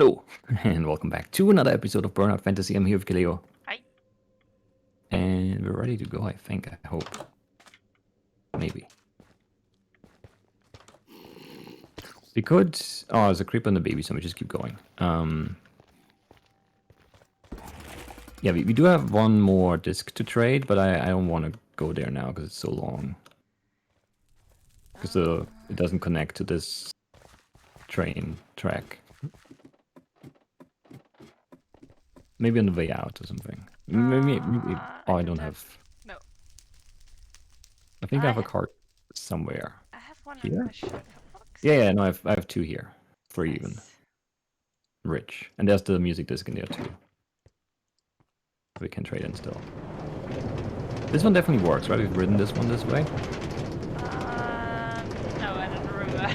Hello, and welcome back to another episode of Burnout Fantasy. I'm here with Kirleo. Hi. And we're ready to go, I think. I hope. Maybe. We could... Oh, there's a creeper and a baby, so we just keep going. Yeah, we do have one more disc to trade, but I don't want to go there now because it's so long. Because it doesn't connect to this train track. Maybe on the way out or something. Maybe oh, I don't have... No. I think I have a cart somewhere. I have one Here? in the sugar box. Yeah, no, I have two here. Three Nice. even. Rich. And there's the music disc in there too. We can trade in still. This one definitely works, right? We've ridden this one this way. No, I don't remember.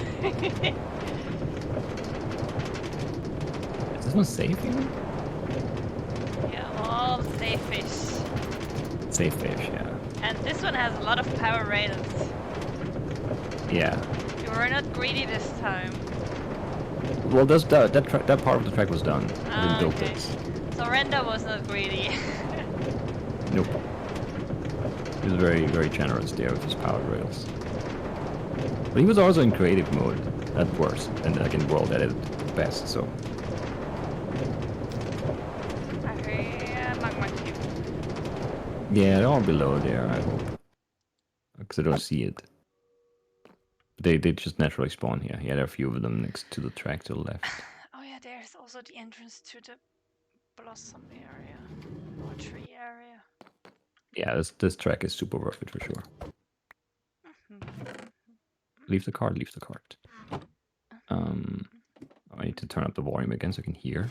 Is this one safe even? Yeah, all safe fish. Safe fish, yeah. And this one has a lot of power rails. Yeah. You were not greedy this time. Well, that part of the track was done. I didn't build Okay. this. So Render was not greedy. Nope. He was very, very generous there with his powered rails. But he was also in creative mode at worst, and like in world edit at best, so... I hear magma cube. Yeah, they're all below there, I hope. Because I don't see it. They just naturally spawn here. Yeah, there are a few of them next to the track to the left. Oh yeah, there's also the entrance to the blossom area. Or tree area. Yeah, this track is super worth it for sure. Leave the cart, leave the cart. I need to turn up the volume again so I can hear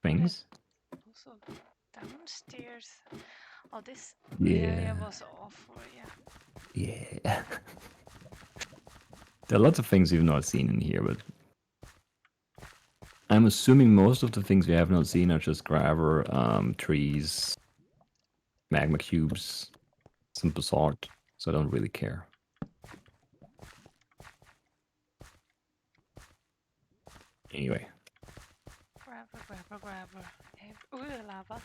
things. Also downstairs. Oh, this Yeah. area was awful, yeah. Yeah. There are lots of things we've not seen in here, but I'm assuming most of the things we have not seen are just gravel, trees, magma cubes, some basalt, so I don't really care. Anyway. Gravel. Ooh, lava.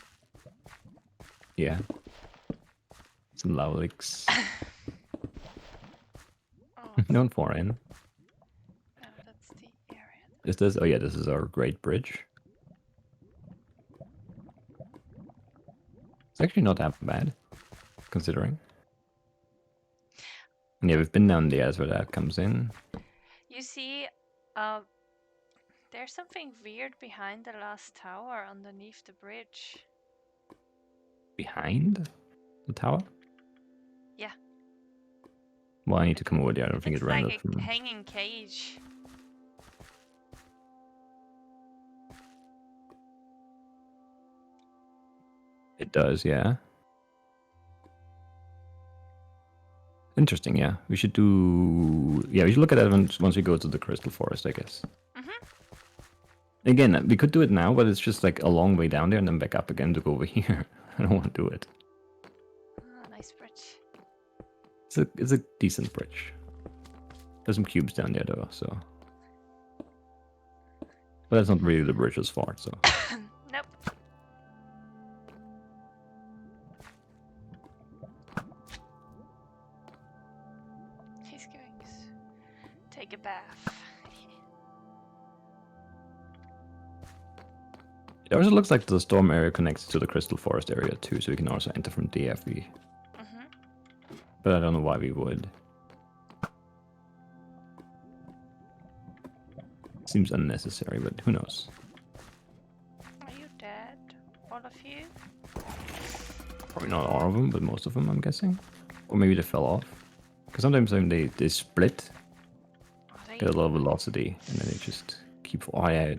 Yeah. Some lava licks. Oh, Known foreign. no, that's the area. Is this? Oh yeah, this is our great bridge. It's actually not that bad, considering. And yeah, we've been down there, that's where that comes in. You see, there's something weird behind the last tower underneath the bridge. Behind the tower? Yeah. Well, I need to come over there. I don't think It's it rendered like from... a hanging cage. It does, yeah. Interesting, yeah. We should do... Yeah, we should look at that once we go to the Crystal Forest, I guess. Again, we could do it now, but it's just like a long way down there and then back up again to go over here. I don't want to do it. Oh, nice bridge. It's a decent bridge. There's some cubes down there though, so... But that's not really the bridge's fault, so... Nope. He's going to take a bath. It also looks like the storm area connects to the Crystal Forest area too, so we can also enter from DFV. But I don't know why we would. Seems unnecessary, but who knows? Are you dead? All of you? Probably not all of them, but most of them, I'm guessing. Or maybe they fell off. Because sometimes they split, get a lot of velocity, and then they just keep... Oh yeah,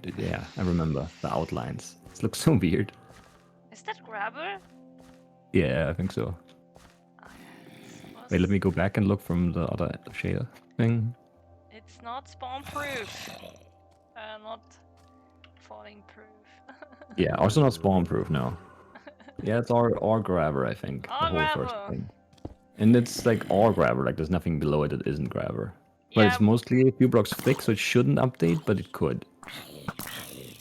I remember the outlines. This looks so weird. Is that gravel? Yeah, I think so. Wait, let me go back and look from the other shader thing. It's not spawn proof. Not falling proof. Yeah, also not spawn proof now. Yeah, it's all gravel, I think. All the whole gravel. first thing. And it's like all gravel, like there's nothing below it that isn't gravel. But Yeah. it's mostly a few blocks thick, so it shouldn't update, but it could.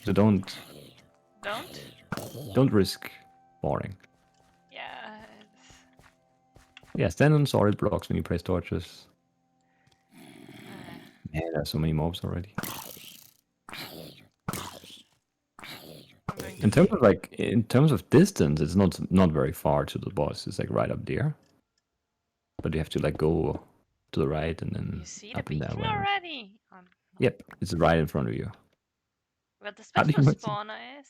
So don't risk falling. Yeah. Yeah, stand on solid blocks when you place torches. Uh, Man, there's so many mobs already. I'm going to In terms of distance, it's not very far to the boss. It's like right up there. But you have to like go to the right and then You see the up and that beacon way. already? Yep, it's right in front of you. Where the How do special you spawner is?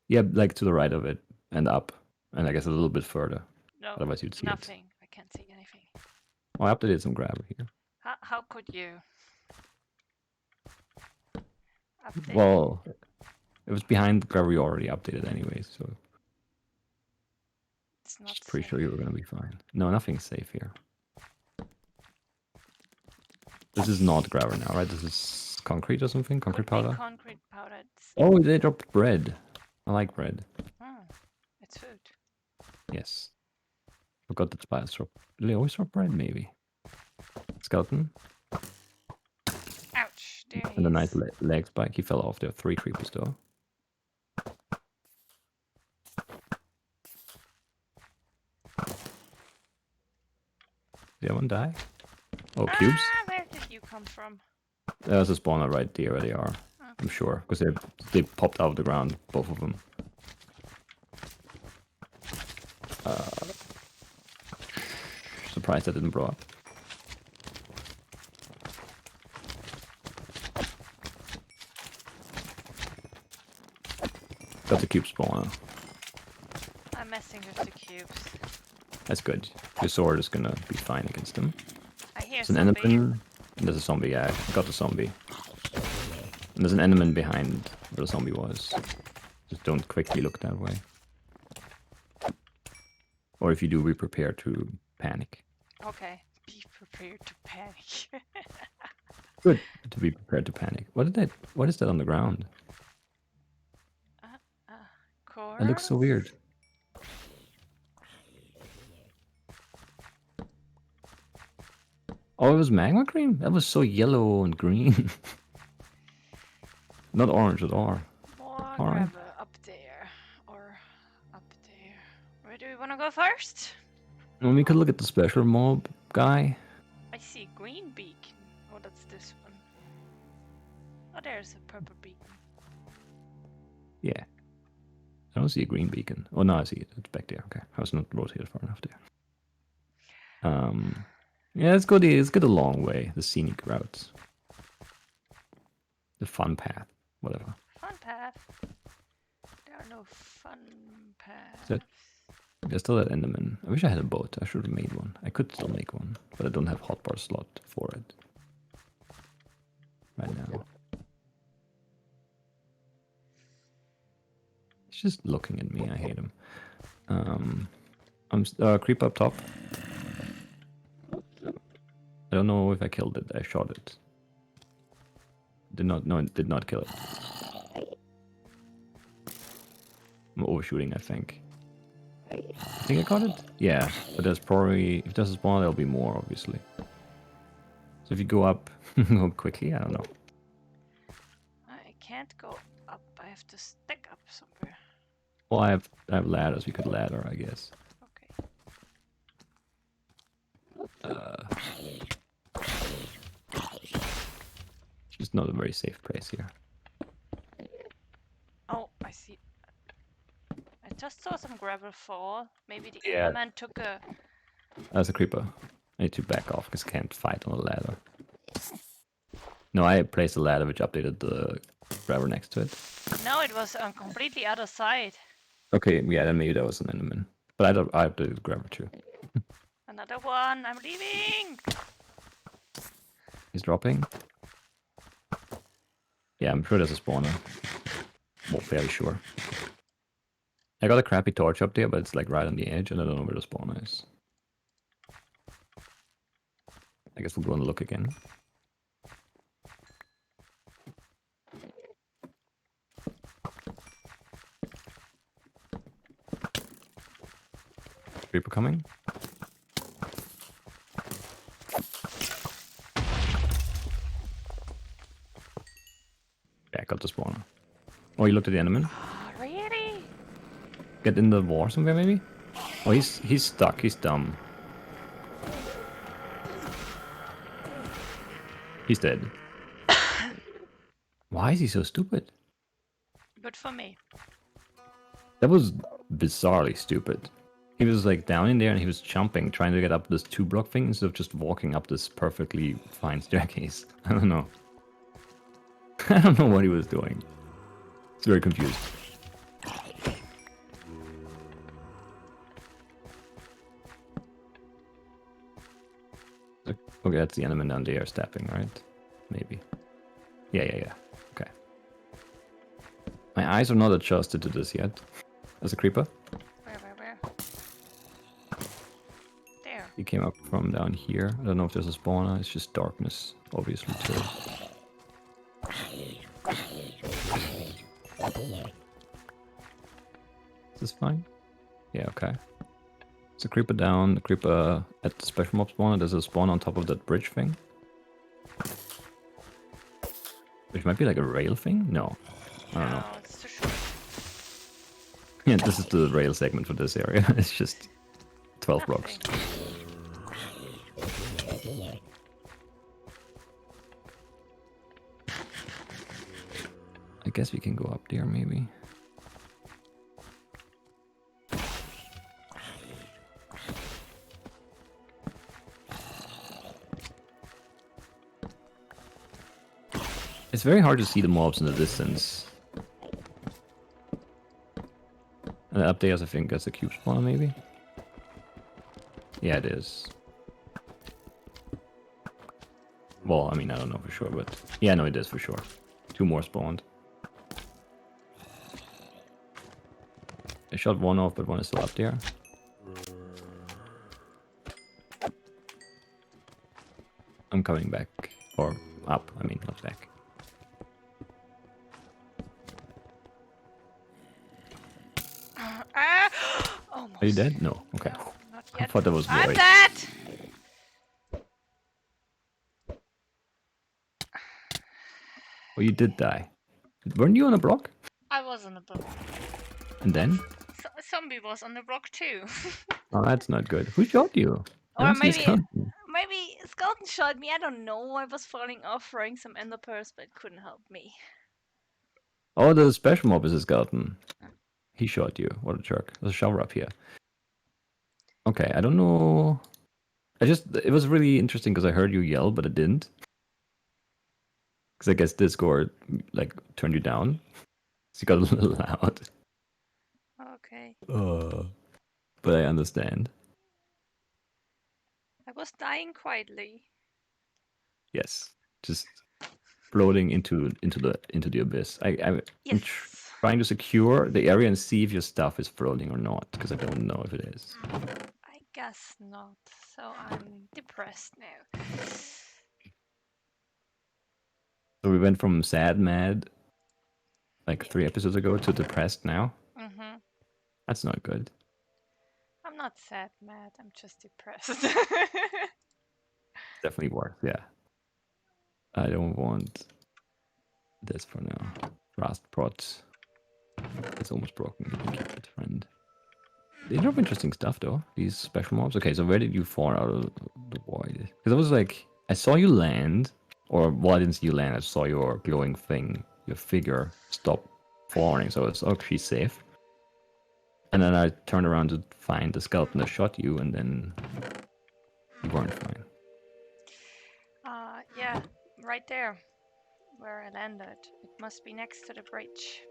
Yeah, like to the right of it and up, and I guess a little bit further. No, Otherwise, you'd see nothing. I can't see anything. it. Oh, I updated some gravel here. How could you? Update. Well, it was behind the gravel you already updated anyways, so It's not just pretty safe. sure you were gonna be fine. No, nothing's safe here. This is not gravel now, right? This is concrete or something? Concrete Could be powder? concrete powder. Oh, they dropped bread. I like bread. It's food. Yes. Forgot that spiders drop. Do they always drop bread, maybe? Skeleton. Ouch! There he And a is. nice leg spike. He fell off. There are 3 creepers though. Did anyone die? Oh, cubes? Where did you come from? There's a spawner right there where they are. Okay. I'm sure. Because they popped out of the ground, both of them. Surprised that didn't blow up. Got the cube spawner. I'm messing with the cubes. That's good. Your sword is gonna be fine against them. I hear There's an something. enderman. And there's a zombie. Yeah, I got the zombie. And there's an enderman behind where the zombie was. Just don't quickly look that way. Or if you do, be prepared to panic. Okay. Be prepared to panic. Good to be prepared to panic. What is that on the ground? Coral? That looks so weird. Oh, it was magma cream? That was so yellow and green. Not orange at all. More Alright. gravel up there. Or up there. Where do we want to go first? Well, we could look at the special mob guy. I see a green beacon. Oh, that's this one. Oh, there's a purple beacon. Yeah. I don't see a green beacon. Oh, no, I see it. It's back there. Okay. I was not rotated far enough there. Yeah, let's go the long way. The scenic routes. The fun path. Whatever. Fun path. There are no fun paths. that- There's still that enderman. I wish I had a boat. I should have made one. I could still make one, but I don't have hotbar slot for it. Right now. He's just looking at me. I hate him. Creep up top. I don't know if I killed it. I shot it. Did not kill it. I'm overshooting, I think. I think I got it? Yeah, but there's probably... If there's a spawn, there'll be more, obviously. So if you go up, go quickly, I don't know. I can't go up. I have to stick up somewhere. Well, I have ladders. We could ladder, I guess. Okay. It's just not a very safe place here. Oh, I see. I just saw some gravel fall. Maybe the Yeah. enderman took a... That's a creeper. I need to back off because I can't fight on a ladder. No, I placed a ladder which updated the gravel next to it. No, it was on completely other side. Okay, yeah, then maybe that was an enderman. But I updated the gravel too. Another one. I'm leaving. He's dropping. Yeah, I'm sure there's a spawner. Well, fairly sure. I got a crappy torch up there, but it's like right on the edge, and I don't know where the spawner is. I guess we'll go and look again. Creeper coming. Yeah, I got the spawner. Oh, you looked at the Enderman? Oh, really? Get in the war somewhere, maybe? Oh, he's stuck. He's dumb. He's dead. Why is he so stupid? Good for me. That was bizarrely stupid. He was like down in there and he was jumping, trying to get up this 2-block thing instead of just walking up this perfectly fine staircase. I don't know. I don't know what he was doing. It's very confused. Okay, that's the enemy down there stepping, right? Maybe. Yeah. Okay. My eyes are not adjusted to this yet. There's a creeper. Where? There. He came up from down here. I don't know if there's a spawner. It's just darkness, obviously, too. Is this fine? Yeah, okay. There's a creeper down, a creeper at the special mob spawner. There's a spawn on top of that bridge thing. Which might be like a rail thing? No. I don't know. No, it's too short. Yeah, this is the rail segment for this area. It's just 12 blocks. Nothing. I guess we can go up there, maybe. It's very hard to see the mobs in the distance. And up there, I think that's a cube spawner, maybe? Yeah, it is. Well, I mean, I don't know for sure, but... Yeah, no, it is for sure. 2 more spawned. I shot one off, but one is still up there. I'm coming back. Or up, I mean, not back. Almost. Are you dead? No. Okay. No, not I yet. thought that was I'm void. dead! Oh, you did die. Weren't you on a block? I was on the block. And then? A zombie was on the block too. Oh, that's not good. Who shot you? I Or don't see a maybe skeleton. maybe Skeleton shot me, I don't know. I was falling off throwing some ender pearls, but it couldn't help me. Oh, the special mob is a skeleton. He shot you. What a jerk. There's a shower up here. Okay, I don't know. It was really interesting because I heard you yell, but it didn't. Because I guess Discord, like, turned you down. So you got a little loud. Okay. But I understand. I was dying quietly. Yes. Just floating into the abyss. I'm Yes. trying to secure the area and see if your stuff is floating or not, because I don't know if it is. I guess not. So I'm depressed now. So we went from sad mad like 3 episodes ago to depressed now. Mm-hmm. That's not good. I'm not sad, mad. I'm just depressed. Definitely worse, yeah. I don't want this for now. Frost pots. It's almost broken. You can keep it, friend. They drop interesting stuff though, these special mobs. Okay, so where did you fall out of the void? Because I was like, I saw you land, or well, I didn't see you land, I saw your glowing thing, your figure stop falling, so it's actually safe. And then I turned around to find the skeleton that shot you, and then you weren't fine. Yeah, right there, where I landed. It must be next to the bridge.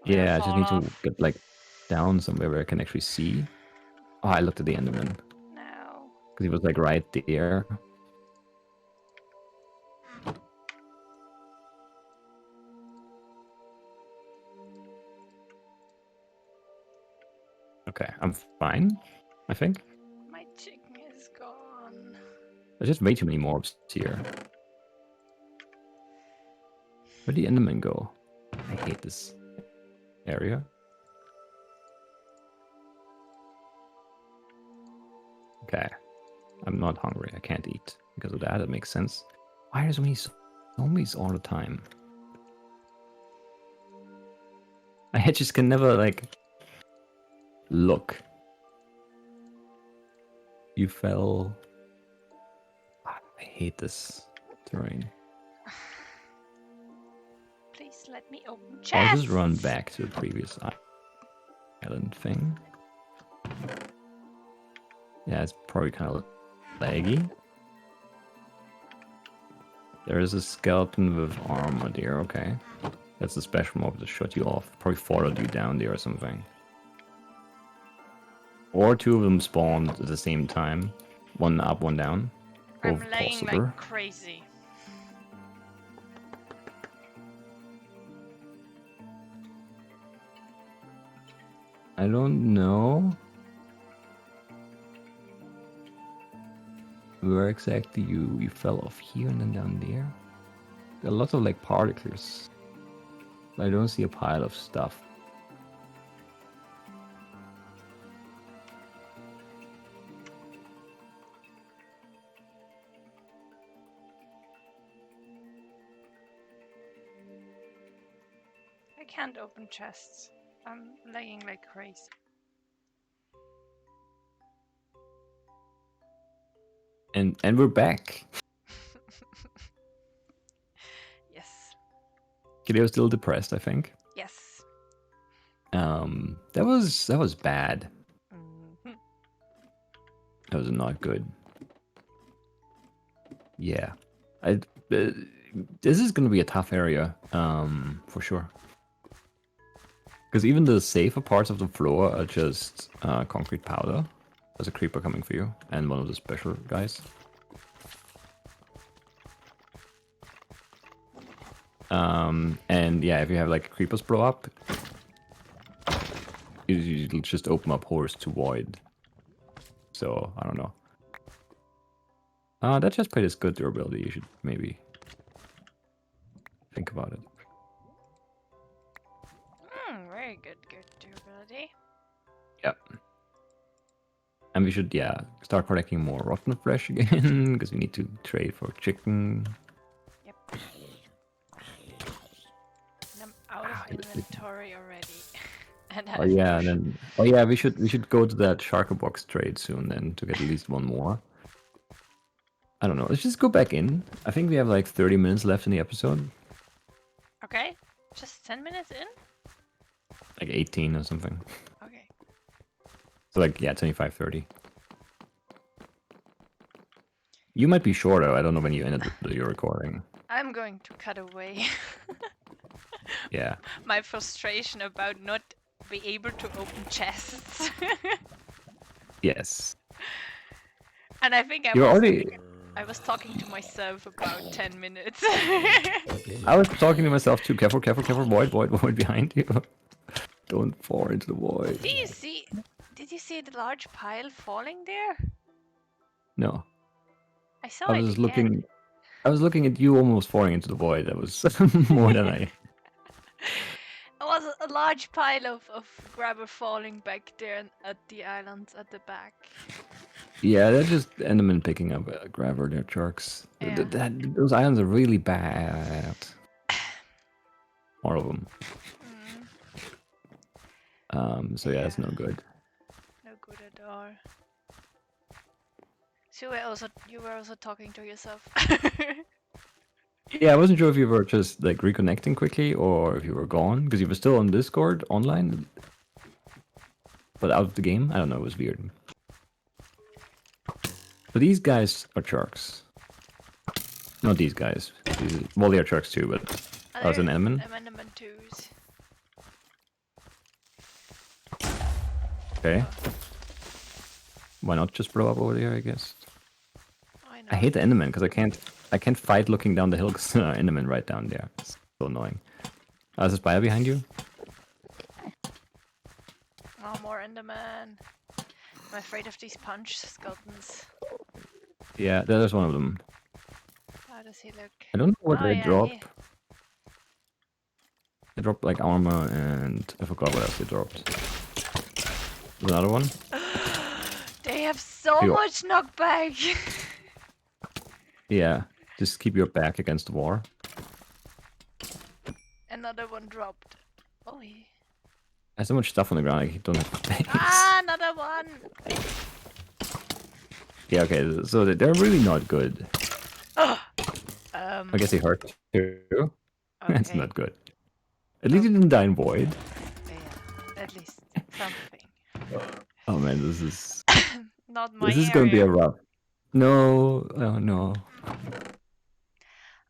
Yeah, I just need to off. get like down somewhere where I can actually see. Oh, I looked at the Enderman. No. Because he was like right there. Okay, I'm fine, I think. My chicken is gone. There's just way too many mobs here. Where'd the Enderman go? I hate this area. Okay. I'm not hungry. I can't eat because of that. That makes sense. Why are there so many zombies all the time? I just can never like look. You fell. I hate this terrain. Please let me open chests. I'll just run back to the previous island thing. Yeah, it's probably kind of laggy. There is a skeleton with armor there, okay. That's a special mob to shut you off. Probably followed you down there or something. Or two of them spawned at the same time. One up, one down. I'm Both lagging possible. like crazy. I don't know where exactly you fell off here and then down there. There are lots of like particles. I don't see a pile of stuff. I can't open chests. I'm lagging like crazy. And we're back. Yes. Kirleo's still depressed, I think. Yes. That was bad. Mhm. That was not good. Yeah. This is gonna be a tough area, for sure. Because even the safer parts of the floor are just concrete powder. There's a creeper coming for you, and one of the special guys. And yeah, if you have like creepers blow up, it'll just open up hordes to void. So I don't know. That chest plate is good durability. You should maybe think about it. Very good durability. Yep. And we should, yeah, start collecting more rotten flesh again, because we need to trade for chicken. Yep. And I'm out of inventory already. And Oh yeah, and then we should go to that Sharker box trade soon then to get at least one more. I don't know. Let's just go back in. I think we have like 30 minutes left in the episode. Okay, just 10 minutes in? Like 18 or something. Okay. So like, yeah, 25, 30. You might be shorter. I don't know when you ended your recording. I'm going to cut away Yeah. my frustration about not be able to open chests. Yes. And I think I was talking to myself about 10 minutes. I was talking to myself too. Careful, careful, careful. Void behind you. Don't fall into the void. Did you see the large pile falling there? No. I saw I it was again. I was looking at you almost falling into the void. That was more than I... It was a large pile of grabber falling back there at the islands at the back. Yeah, they're just Enderman picking up grabber. They're sharks. Yeah. Those islands are really bad. All of them. So yeah, it's no good. No good at all. So you were also talking to yourself. Yeah, I wasn't sure if you were just like reconnecting quickly or if you were gone because you were still on Discord online, but out of the game. I don't know. It was weird. But these guys are sharks. Not these guys. Well, they are sharks too, but I was an Enderman. Enderman 2s. Okay. Why not just blow up over there? I guess. I know. I hate the Enderman because I can't fight looking down the hill because Enderman right down there. It's so annoying. There's a spider behind you. Oh, more Enderman. I'm afraid of these punch skeletons. Yeah, there's one of them. How does he look? I don't know what they drop. He... They dropped like armor and I forgot what else they dropped. There's another one. They have so much knockback. Yeah, just keep your back against the wall. Another one dropped. Oh, I have so much stuff on the ground, I don't have space. Ah, another one! Yeah, okay, so they're really not good. I guess they hurt too. That's Okay. not good. At least you didn't die in void. Yeah, at least something. Oh man, this is Not my gonna be a area. rough. No, oh no, not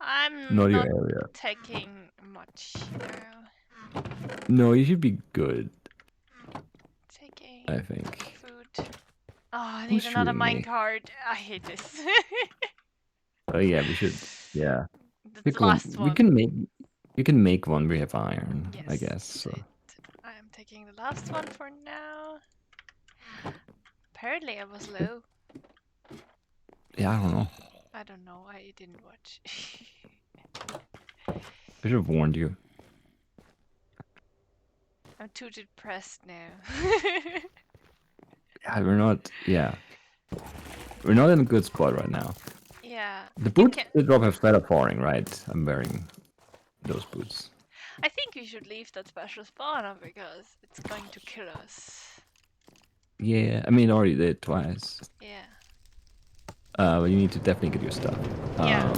I'm your not area. taking much now. No, you should be good. Taking I think. food. Oh, I Who's need another shooting me? minecart. I hate this. Oh yeah, we should. Yeah, The last we one. can make. You can make one. We have iron, Yes. I guess. So. I am taking the last one for now. Apparently I was low. Yeah, I don't know. I don't know. I didn't watch. I should have warned you. I'm too depressed now. Yeah, we're not. Yeah, we're not in a good spot right now. Yeah. The boots they drop have better falling, right? I'm wearing those boots. I think we should leave that special spawner because it's going to kill us. Yeah, I mean, already did twice. Yeah. But you need to definitely get your stuff. Yeah.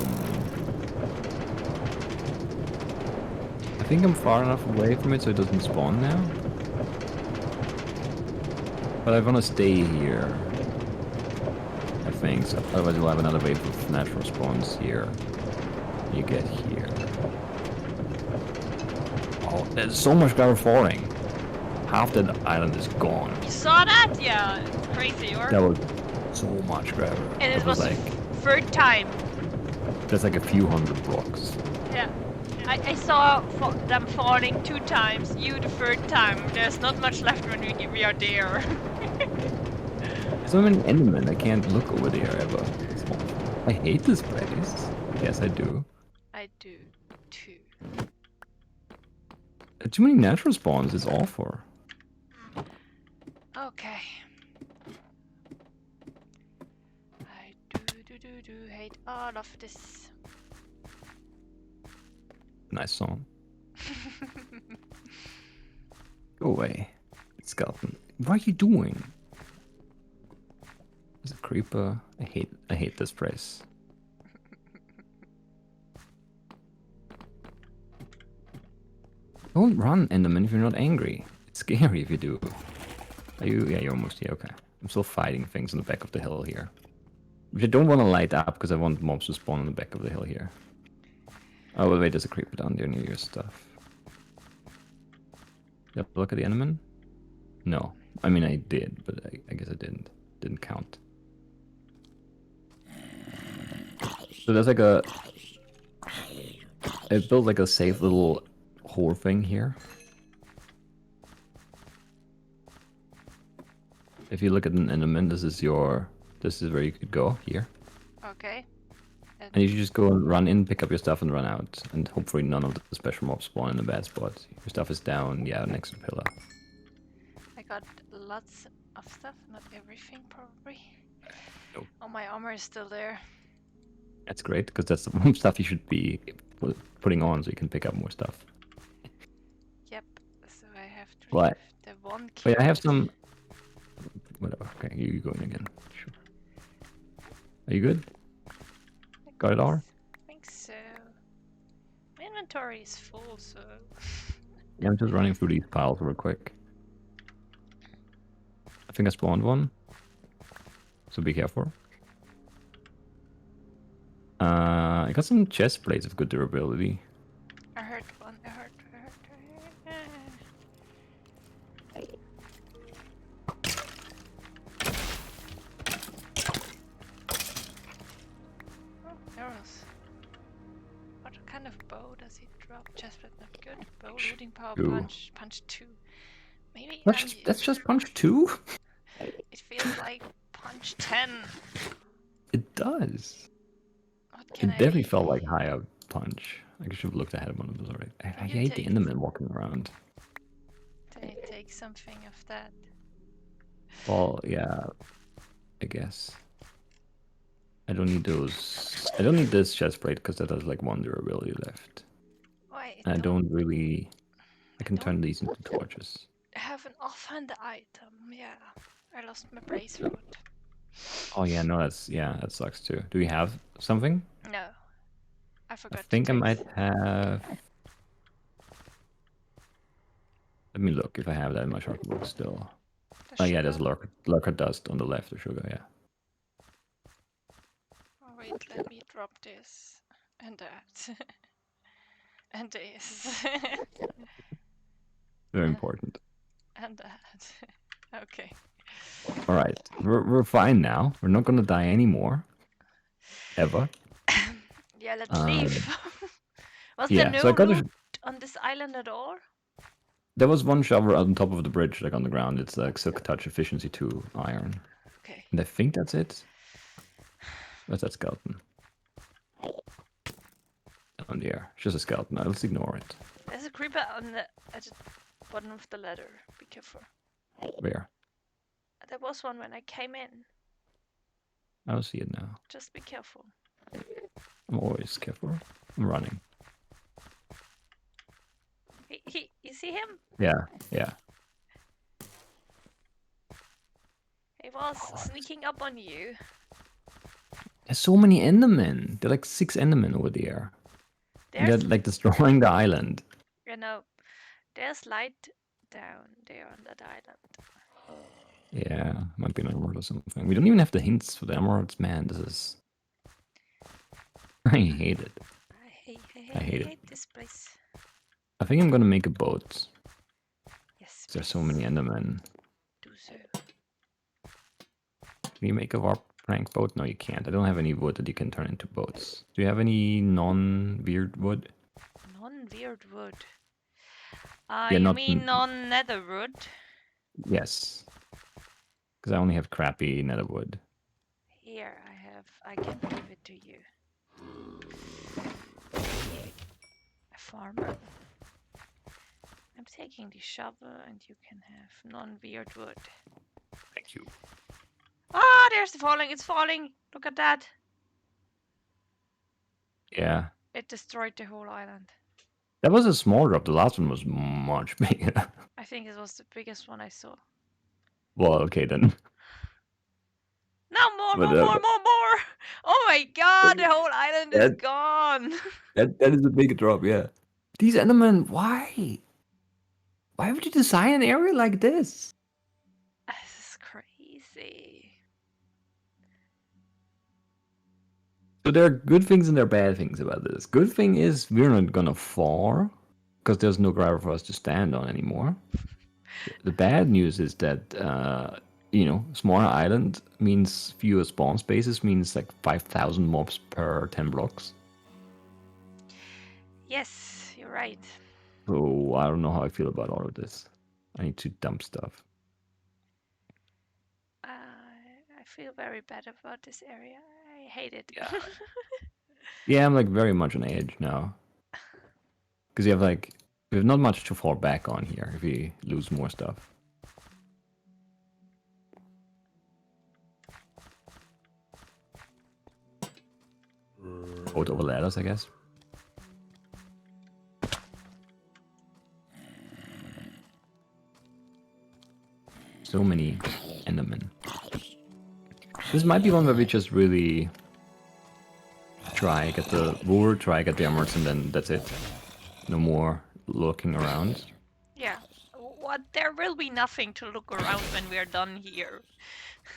I think I'm far enough away from it so it doesn't spawn now. But I want to stay here. I think so. Otherwise, we'll have another wave of natural spawns here. You get here. Oh, there's so much gravel falling. Half that island is gone. You saw that? Yeah, it's crazy, or? That was so much gravel. And it was like third time. that's like a few hundred blocks. Yeah. I saw them falling 2 times, you the 3rd time. There's not much left when we are there. There's so many Endermen, I can't look over there ever. I hate this place. Yes, I do. I do too. Too many natural spawns is awful. Okay. I do hate all of this. Nice song. Go away, skeleton. What are you doing? There's a creeper. I hate this place. Don't run, Enderman, if you're not angry. It's scary if you do. Are you? Yeah, you're almost here. Okay. I'm still fighting things on the back of the hill here. Which I don't want to light up because I want mobs to spawn on the back of the hill here. Oh, wait, there's a creeper down there near your stuff. Yep, look at the Enderman? No. I mean, I did, but I guess I didn't. Didn't count. So there's like a... I built like a safe little hole thing here. If you look at an Enderman, this is where you could go, here. Okay. And you should just go and run in, pick up your stuff and run out. And hopefully none of the special mobs spawn in a bad spot. Your stuff is down, yeah, next to the pillar. I got lots of stuff, not everything probably. Nope. Oh, my armor is still there. That's great, because that's the stuff you should be putting on so you can pick up more stuff. Yep, so I have to What? leave the one key. Wait, I have some... Whatever, okay, you going again. Sure. Are you good? Got it all? I think so. My inventory is full, so... Yeah, I'm just running through these piles real quick. I think I spawned one. So be careful. I got some chest plates of good durability. I heard one, I heard. Oh, arrows. What kind of bow does he drop? Chestplate, not good. Bow, looting power, Two. punch 2. Maybe That's just punch 2? it feels like punch 10. It does. What can It definitely felt like higher punch. I should have looked ahead of one of those already. I You hate the take- Enderman walking around. take something of that? Well, yeah, I guess. I don't need those. I don't need this chest plate because that has like 1 durability left. Why? And I don't really. I can turn these into torches. have an offhand item. Yeah, I lost my bracelet. Oh yeah, no, that sucks too. Do we have something? No, I I forgot to think I take. might have. Let me look if I have that in my shop book still. The Oh yeah, there's sugar. lurker dust on the left of sugar. Yeah. Oh wait, let me drop this and that and this Very important. and that. Okay. All right, we're fine now. We're not gonna die anymore. Ever. Yeah, let's leave. Was there Yeah. So no I got loot on this island at all? there was one shovel on top of the bridge, like on the ground. It's like Silk Touch Efficiency 2 iron. Okay. And I think that's it. What's that skeleton? On the air. It's just a skeleton. Let's ignore it. There's a creeper on the at the bottom of the ladder. Be careful. Where? There was one when I came in. I don't see it now. Just be careful. I'm always careful. I'm running. You see him? Yeah. He was sneaking up on you. There's so many Endermen. There are like 6 Endermen over there. And There's, they're like destroying the island. you know, there's light down there on that island. Yeah, might be an emerald or something. We don't even have the hints for the emeralds. Man, this is... I hate it. I hate it. hate this place. I think I'm gonna make a boat. Yes. There's so many Endermen. Do so. Can you make a warp plank boat? No, you can't. I don't have any wood that you can turn into boats. Do you have any non-weird wood? Non-weird wood. Yeah, you not mean non-nether wood? Yes. Because I only have crappy nether wood. Here, I can give it to you. A farmer. I'm taking the shovel and you can have non-weird wood. Thank you. Ah, there's the falling. It's falling. Look at that. Yeah. It destroyed the whole island. That was a small drop. The last one was much bigger. I think it was the biggest one I saw. Well, okay then. No, more, But, more. Oh my god, the whole island is that, gone. that is a big drop, yeah. These Endermen, why? Why would you design an area like this? This is crazy. So there are good things and there are bad things about this. Good thing is we're not gonna fall because there's no gravel for us to stand on anymore. The bad news is that smaller island means fewer spawn spaces, means like 5,000 mobs per 10 blocks. Yes, you're right. So I don't know how I feel about all of this. I need to dump stuff. I feel very bad about this area. I hate it. Yeah. Yeah, I'm like very much on edge now. Because we have not much to fall back on here if we lose more stuff. Boat over ladders, I guess. So many Endermen. This might be one where we just really get the lure, get the emeralds, and then that's it. No more looking around. Yeah. What? There will be nothing to look around when we're done here.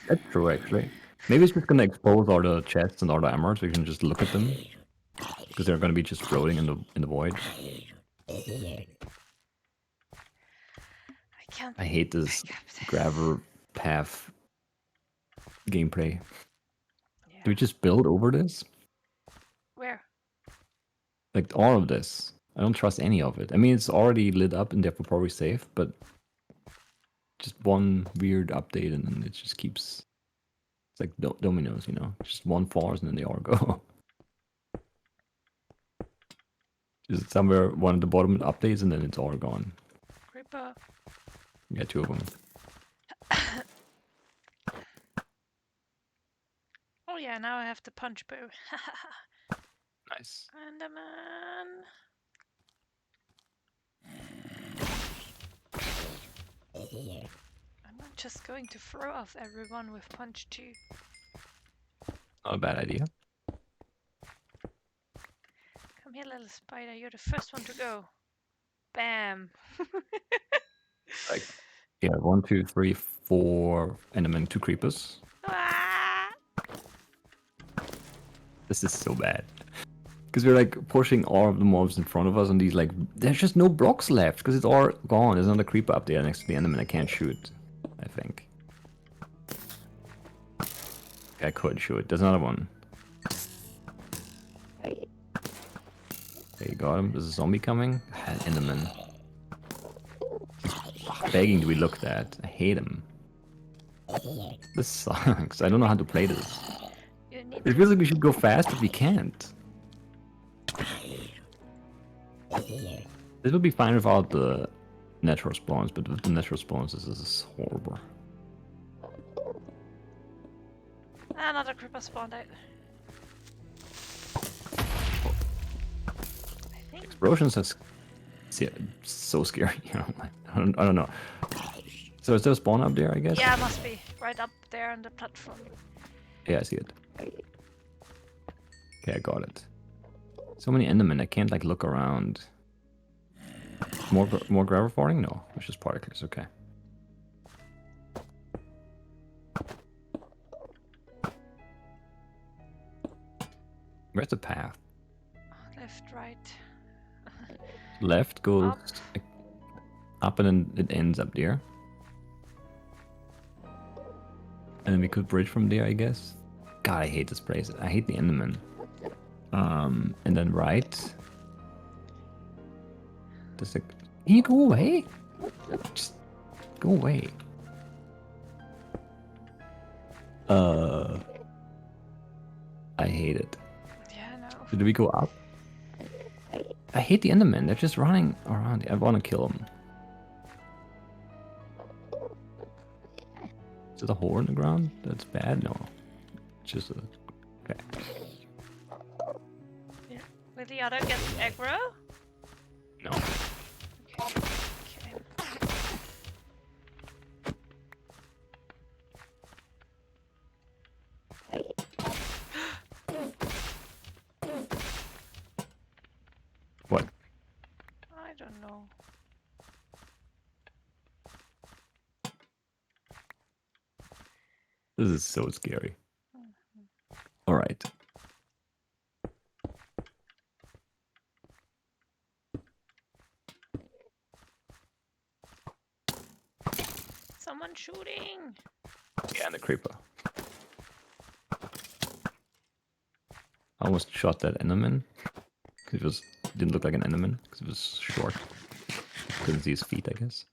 That's true, actually. Maybe it's just gonna expose all the chests and all the emeralds. We can just look at them because they're gonna be just floating in the void. I hate this gravel path gameplay. Yeah. Do we just build over this? Where? Like all of this. I don't trust any of it. I mean, it's already lit up and therefore probably safe, but just one weird update and then it just keeps... It's like dominoes, you know? Just one falls and then they all go. Just somewhere one at the bottom updates and then it's all gone. Creeper. Yeah, 2 of them. Oh yeah, now I have the punch bow. Nice. Enderman. I'm not just going to throw off everyone with punch 2. Not a bad idea. Come here, little spider. You're the first one to go. Bam. Like, yeah, 1, 2, 3, 4 Endermen, 2 creepers. Ah! This is so bad. Because we're like pushing all of the mobs in front of us, and these like there's just no blocks left because it's all gone. There's another creeper up there next to the Enderman. I can't shoot. I think I could shoot. There's another one. There you got him. There's a zombie coming. Enderman. He's begging to be looked at. I hate him. This sucks. I don't know how to play this. You need It feels like we should go fast, but we can't. This would be fine without the natural spawns, but with the natural spawns, this is horrible. another creeper spawned out. I think. Explosions are so scary. You know, I don't know. So is there a spawn up there, I guess? Yeah, must be right up there on the platform. Yeah, I see it. Okay, I got it. So many Endermen, I can't like look around. More gravel falling? No, it's just particles. Okay. Where's the path? Left, right. Left goes up and then it ends up there. And then we could bridge from there, I guess. God, I hate this place. I hate the Enderman. And then right. Just like, can you go away? Just go away. I hate it. Yeah, no. Did we go up? I hate the Endermen. They're just running around. I want to kill them. Is it a hole in the ground? That's bad? No. It's just a... Okay. Yeah. Will the other get aggro? No. Okay. What? I don't know. This is so scary. Alright. Someone shooting! Yeah, and the creeper. I almost shot that Enderman. Because it didn't look like an Enderman. Because it was short. Couldn't see his feet, I guess.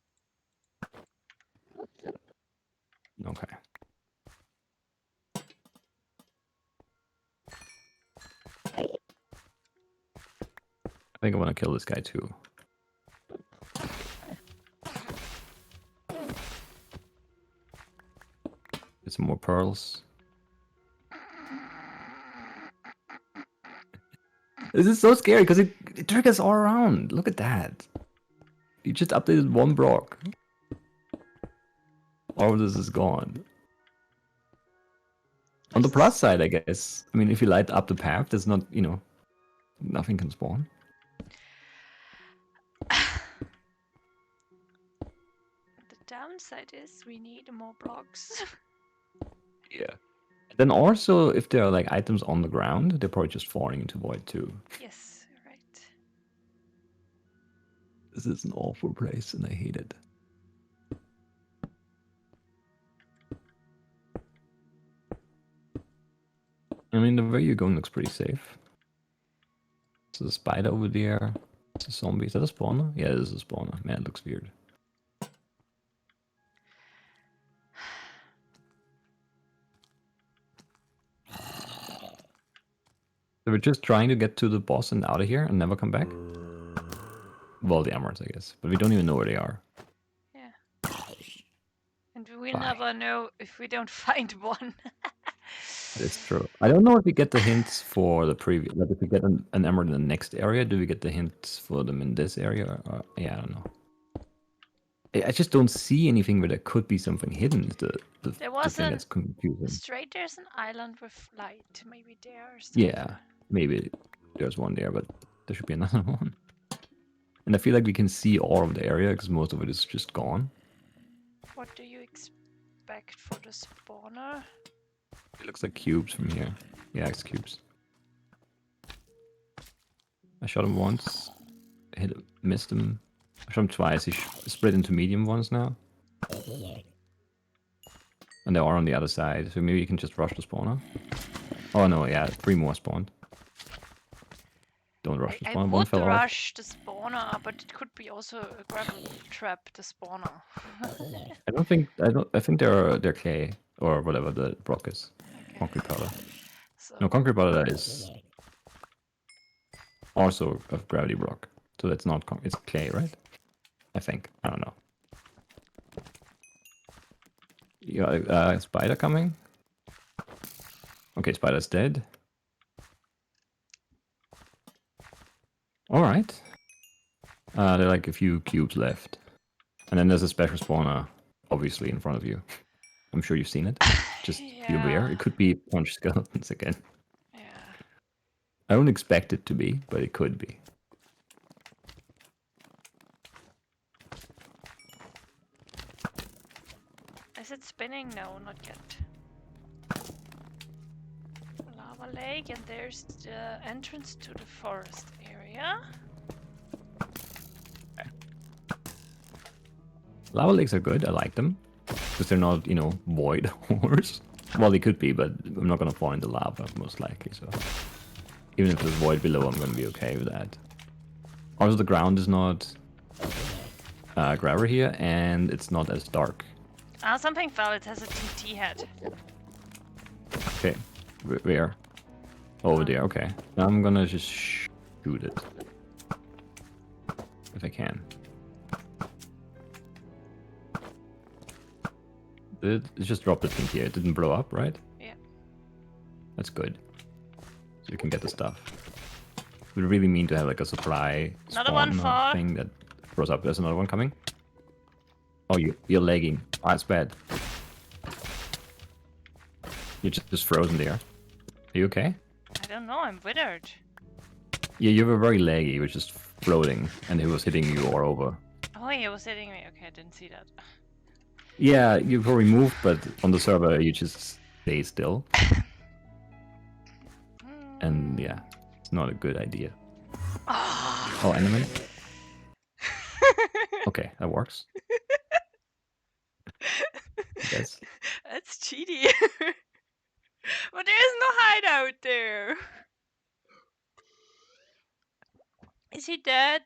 Okay. I think I want to kill this guy too. Get some more pearls. This is so scary because it triggers all around. Look at that. You just updated one block. All of this is gone. On the plus side, I guess. I mean, if you light up the path, there's not, you know, nothing can spawn. The downside is we need more blocks. Yeah. Then also, if there are like items on the ground, they're probably just falling into void too. Yes, right. This is an awful place and I hate it. I mean, the way you're going looks pretty safe. There's a spider over there. It's a zombie. Is that a spawner? Yeah, it is a spawner. Man, it looks weird. So we're just trying to get to the boss and out of here and never come back? Well, the emeralds, I guess. But we don't even know where they are. Yeah. And we Bye. never know if we don't find one. It's true. I don't know if we get the hints for the previous. Like if we get an emerald in the next area, do we get the hints for them in this area? Or, yeah, I don't know. I just don't see anything where there could be something hidden. The There the thing wasn't that's confusing. straight. There's an island with light. Maybe there or Yeah, something. maybe there's one there, but there should be another one. And I feel like we can see all of the area because most of it is just gone. What do you expect for the spawner? It looks like cubes from here. Yeah, it's cubes. I shot him once, missed him. I shot him twice. He split into medium ones now. And they are on the other side, so maybe you can just rush the spawner. Oh no, yeah, 3 more spawned. Don't rush the I spawner. One would fell off. rush the spawner, but it could be also a gravel trap. The spawner. I think they're clay or whatever the block is. Okay. Concrete powder. So No, concrete powder is also a gravity block. So that's not it's clay, right? I think. I don't know. You got a spider coming? Okay, spider's dead. Alright. There are like a few cubes left. And then there's a special spawner, obviously, in front of you. I'm sure you've seen it. Just be aware. It could be punch skeletons again. Yeah. I don't expect it to be, but it could be. Is it spinning? No, not yet. Lava lake, and there's the entrance to the forest area. Lava lakes are good. I like them. Because they're not, void horrors. Well, they could be, but I'm not going to fall into lava, most likely. So even if there's void below, I'm going to be okay with that. Also, the ground is not gravel here, and it's not as dark. Ah, something fell. It has a TT head. Okay. Where? Over there, okay. I'm gonna just shoot it. If I can. It just dropped the thing here. It didn't blow up, right? Yeah. That's good. So you can get the stuff. It would really mean to have like a supply Another one fall. thing that throws up. There's another one coming. Oh, you're lagging. Ah, it's bad. You're just frozen there. Are you okay? I don't know. I'm withered. Yeah, you were very laggy. You were just floating, and it was hitting you all over. Oh, he was hitting me. Okay, I didn't see that. Yeah, you probably moved, but on the server you just stay still. And yeah, it's not a good idea. Oh, enemy? Okay, that works. Yes. That's cheaty. But there's no hideout there. Is he dead?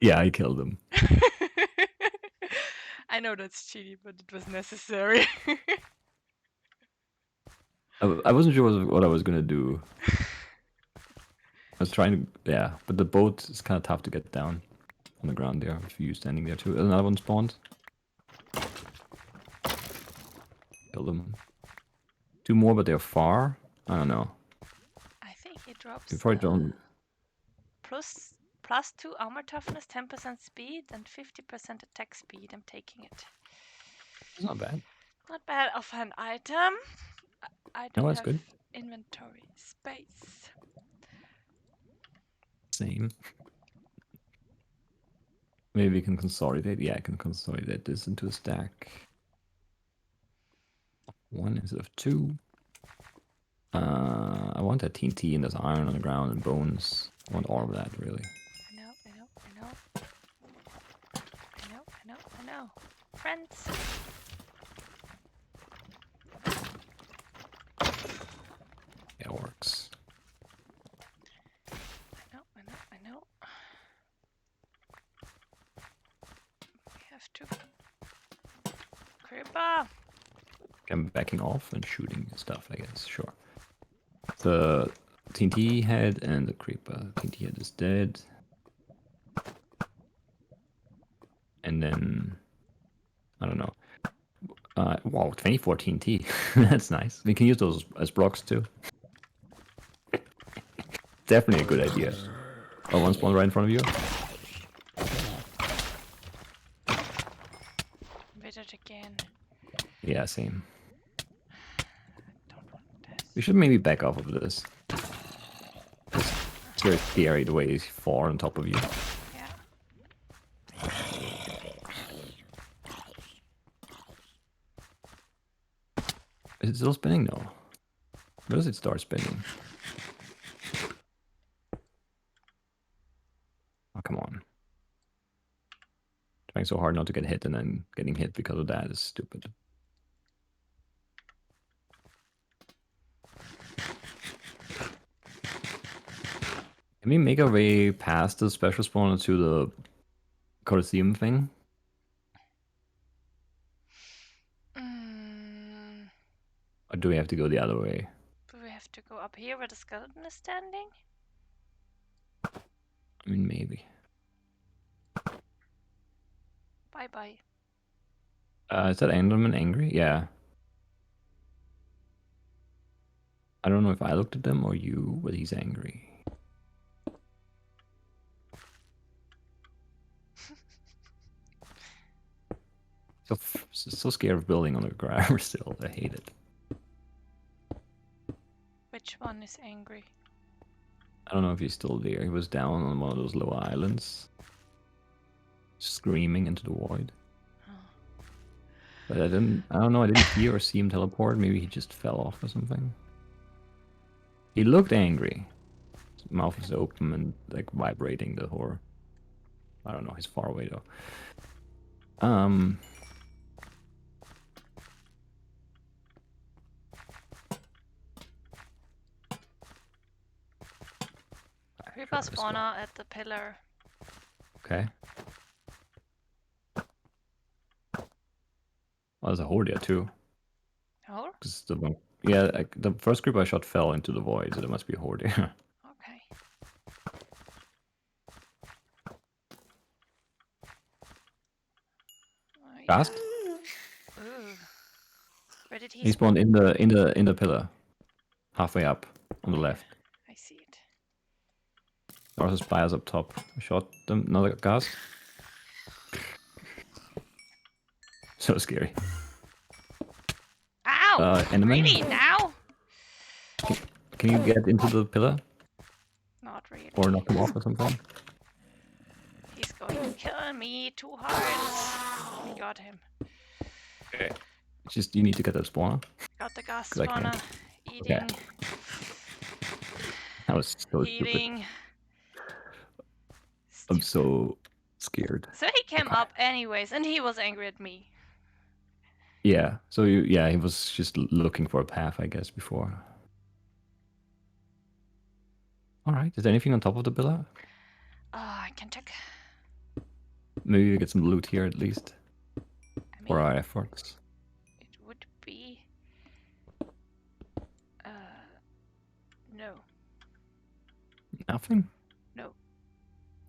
Yeah, I killed him. I know that's cheaty, but it was necessary. I wasn't sure what I was gonna do. I was trying to, yeah, but the boat is kind of tough to get down on the ground there if you standing there too. Another one spawned. Killed them. 2 more, but they're far. I don't know. I think he drops. You probably don't. Plus 2 armor toughness, 10% speed, and 50% attack speed. I'm taking it. It's not bad. Not bad of an item. I don't that's have good. inventory space. Same. Maybe we can consolidate. Yeah, I can consolidate this into a stack. 1 instead of 2. I want that TNT and there's iron on the ground and bones. I want all of that, really. I know. Friends. Yeah, it works. I know. We have to. Creeper! I'm backing off and shooting stuff, I guess. Sure. The TNT head and the creeper. TNT head is dead. And then, I don't know. Wow, 24 TNT. That's nice. We can use those as blocks too. Definitely a good idea. Oh, one spawn right in front of you. Yeah, same. Don't want this. We should maybe back off of this. It's very scary the way he's far on top of you. Yeah. Is it still spinning? No. Where does it start spinning? Oh, come on. Trying so hard not to get hit and then getting hit because of that is stupid. Can we make our way past the special spawner to the Colosseum thing? Or do we have to go the other way? Do we have to go up here where the skeleton is standing? I mean, maybe. Bye-bye. Is that Enderman angry? Yeah. I don't know if I looked at them or you, but he's angry. So scared of building on the ground still. I hate it. Which one is angry? I don't know if he's still there. He was down on one of those lower islands, screaming into the void. Oh. But I don't know. I didn't hear or see him teleport. Maybe he just fell off or something. He looked angry. His mouth was open and like vibrating the horror. I don't know. He's far away though. Creeper spawner at the pillar. Okay. Well, there's a horde here too. Oh? Cause the first group I shot fell into the void, so there must be a horde here. Okay. Fast? Ooh. Where did He spawned in the pillar, halfway up on the left. I see it. There also spires up top. I shot them. Another gas. So scary. Ow! Enderman? Really? Now? Can you get into the pillar? Not really. Or knock him off or something? He's going to kill me. 2 hearts. We got him. Okay. It's just you need to get that spawner. Got the gas 'Cause I spawner. can't. Eating. Okay. That was so Eating. stupid. I'm so scared. So he came up anyways, and he was angry at me. Yeah. So he was just looking for a path, I guess, before. All right. Is there anything on top of the pillar? I can check. Maybe we get some loot here at least for our efforts. It would be. No. Nothing. No.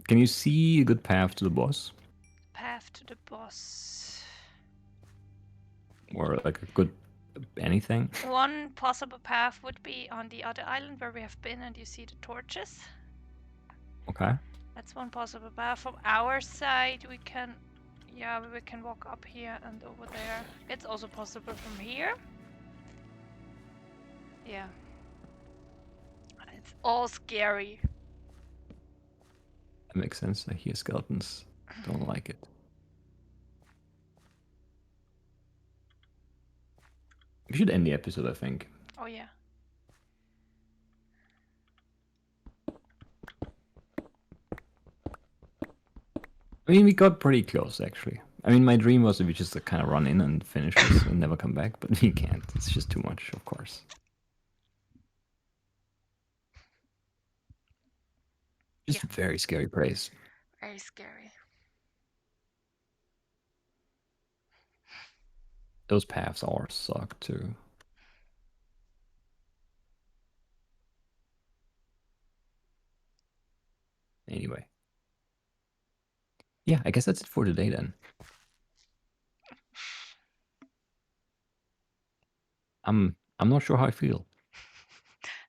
Can you see a good path to the boss? Path to the boss. Or like a good anything? One possible path would be on the other island where we have been, and you see the torches. Okay. That's one possible path. From our side, we can walk up here and over there. It's also possible from here. Yeah. It's all scary. That makes sense. I hear skeletons. Don't like it. We should end the episode, I think. Oh yeah. I mean, we got pretty close, actually. I mean, my dream was that we just kind of run in and finish this and never come back, but we can't. It's just too much, of course. Just very scary place. Very scary. Those paths are suck too. Anyway. Yeah, I guess that's it for today then. I'm not sure how I feel.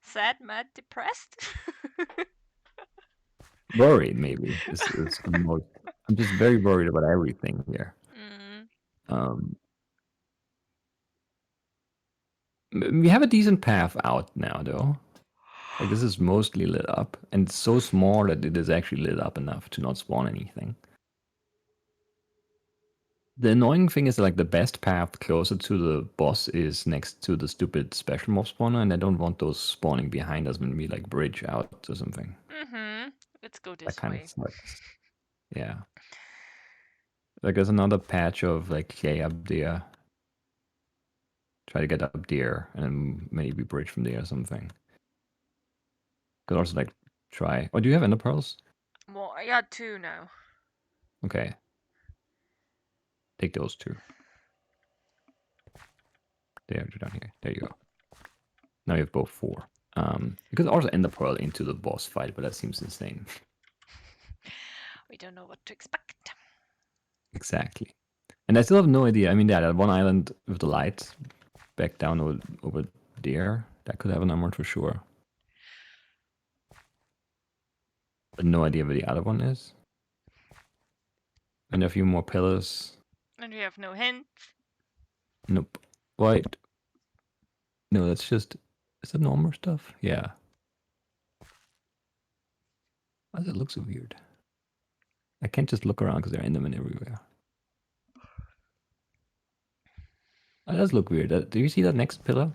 Sad, mad, depressed? Worried, maybe. Is the most. I'm just very worried about everything here. We have a decent path out now, though. Like, this is mostly lit up, and it's so small that it is actually lit up enough to not spawn anything. The annoying thing is that, like, the best path closer to the boss is next to the stupid special mob spawner, and I don't want those spawning behind us when we, like, bridge out or something. Mm-hmm. Let's go That this kind of way. sucks. Yeah. Like, there's another patch of, like, clay up there. Try to get up there, and then maybe bridge from there or something. Could also, like, try... Oh, do you have ender pearls? Well, I got 2 now. Okay. Take those 2. There, down here. There you go. Now you have both 4. You could also ender pearl into the boss fight, but that seems insane. We don't know what to expect. Exactly. And I still have no idea. I mean, yeah, that one island with the light back down over there, that could have an emerald for sure. But no idea where the other one is. And a few more pillars. And we have no hint. Nope. Wait. No, that's just... Is that normal stuff? Yeah. Why does it look so weird? I can't just look around because there are endermen everywhere. That does look weird. Do you see that next pillar?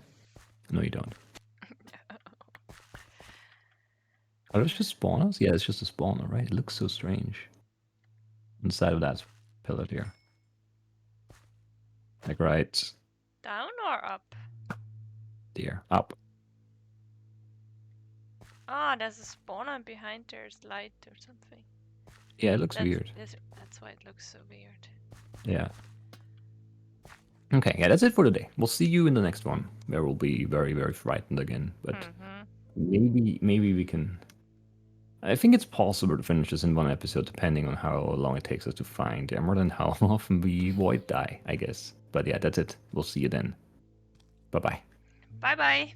No, you don't. Are those just spawners? Yeah, it's just a spawner, right? It looks so strange. Inside of that pillar here. Like right Down or up? there. Up. Ah, there's a spawner behind there's light or something. Yeah, it looks weird. That's why it looks so weird. Yeah. Okay, yeah, that's it for today. We'll see you in the next one, where we'll be very, very frightened again. But maybe we can... I think it's possible to finish this in one episode, depending on how long it takes us to find the emerald and how often we void die, I guess. But yeah, that's it. We'll see you then. Bye-bye. Bye-bye.